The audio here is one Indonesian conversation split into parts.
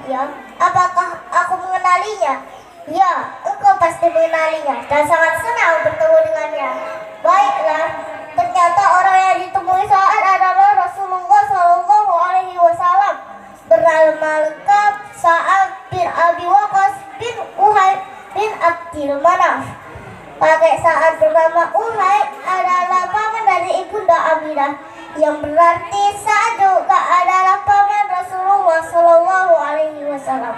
dia? Apakah aku mengenalinya? Ya, engkau pasti mengenalinya dan sangat senang bertemu dengannya. Baiklah, ternyata orang yang ditemui saat adalah Rasulullah Shallallahu Alaihi Wasallam bernama lengkap Sa'ad bin Abi Waqqas bin Uhaib bin Abdul Manaf. Kakek Sa'ad bernama Uhaib adalah paman dari ibunda Aminah, yang berarti Sa'ad juga adalah paman Rasulullah Shallallahu Alaihi Wasallam.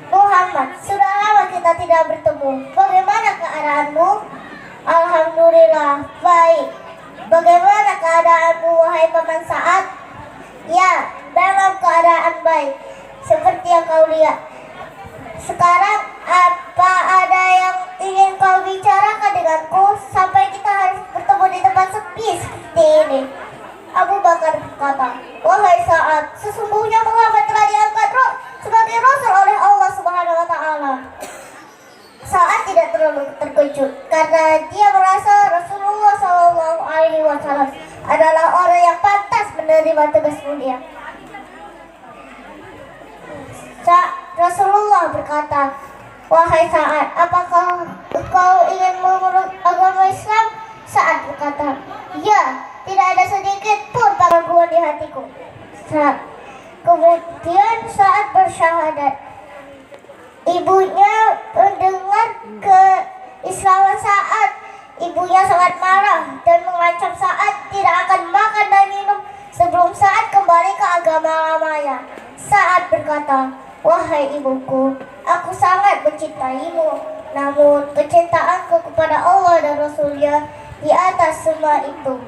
Muhammad, sudah lama kita tidak bertemu. Bagaimana keadaanmu? Alhamdulillah, baik. Bagaimana keadaanmu, wahai paman Sa'ad? Ya, dalam keadaan baik, seperti yang kau lihat. Sekarang, apa ada yang ingin kau bicarakan denganku sampai kita harus bertemu di tempat sepi seperti ini? Abu Bakar berkata, wahai Sa'ad, sesungguhnya Muhammad telah diangkat sebagai Rasul oleh Allah Subhanahu Wa Taala. Sa'ad tidak terlalu terkejut karena dia merasa Rasulullah Shallallahu Alaihi Wasallam adalah orang yang pantas menerima tugas mulia. Rasulullah berkata, wahai Sa'ad, apakah engkau ingin memeluk agama Islam? Sa'ad berkata, ya, tidak ada sedikit pun keraguan di hatiku. Kemudian Sa'ad bersyahadat. Ibunya mendengar keislaman Sa'ad. Ibunya sangat marah dan mengancam Sa'ad tidak akan makan dan minum sebelum Sa'ad kembali ke agama lamanya. Sa'ad berkata, wahai ibuku, aku sangat mencintaimu, namun kecintaanku kepada Allah dan Rasulnya di atas semua itu.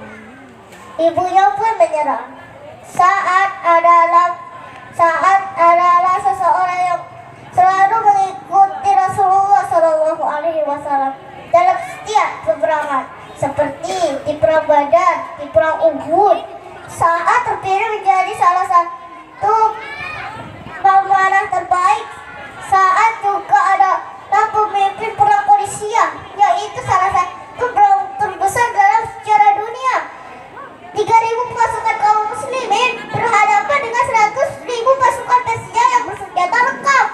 Ibunya pun menyerah. Sa'ad adalah seseorang yang selalu mengikuti Rasulullah Shallallahu Alaihi Wasallam dalam setiap peperangan, seperti di perang Badar, di perang Uhud. Sa'ad terpilih menjadi salah satu pemanah terbaik. Sa'ad juga adalah pemimpin perang Qadisiyah, yaitu salah satu perang terbesar dalam sejarah dunia. 3.000 pasukan kaum muslimin berhadapan dengan 100.000 pasukan Persia yang bersenjata lengkap.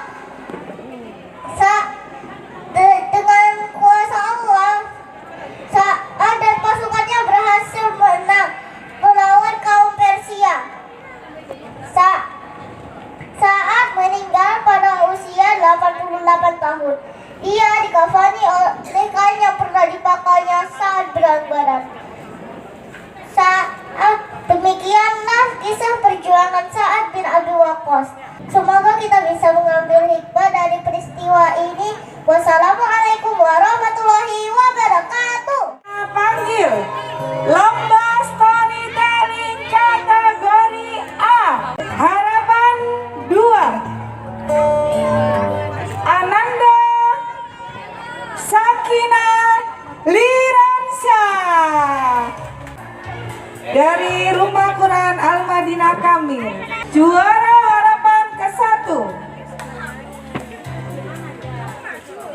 Dengan kuasa Allah, Sa'ad dan pasukannya berhasil menang melawan kaum Persia. Sa'ad meninggal pada usia 88 tahun. Ia dikafani oleh kain yang pernah dipakainya saat perang Badar. Demikianlah kisah perjuangan Sa'ad bin Abi Waqqas. Semoga kita bisa mengambil hikmah dari peristiwa ini. Wassalamualaikum warahmatullahi wabarakatuh. Panggil lomba storytelling kategori A. Harapan 2. Ananda Sakina Liransa dari Rumah Quran Al-Madinah Kamil. Juara harapan ke-1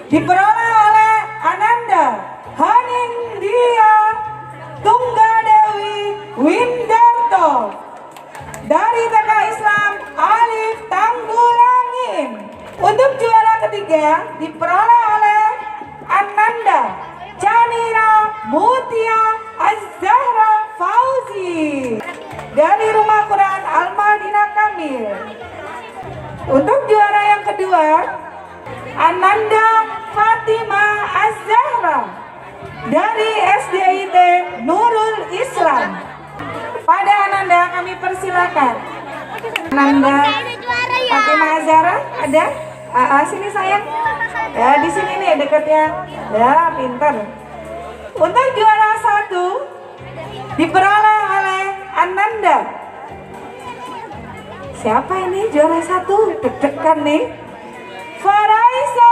diperoleh oleh Ananda Hanindya Tunggadewi Windarto dari TK Islam Alif Tanggulangin. Untuk juara ketiga diperoleh oleh Ananda Chanira Mutia Az-Zahra Fauzi dari Rumah Quran Al-Madinah Kamil. Untuk juara yang kedua, Ananda Fatima Az-Zahra dari SDIT Nurul Islam. Pada Ananda kami persilakan. Ananda Fatima Az-Zahra ada? Sini sayang. Ya, di sini nih dekatnya. Ya, pintar. Untuk juara 1 diperoleh oleh Ananda. Siapa ini juara 1? Deg-degan nih. Faraisa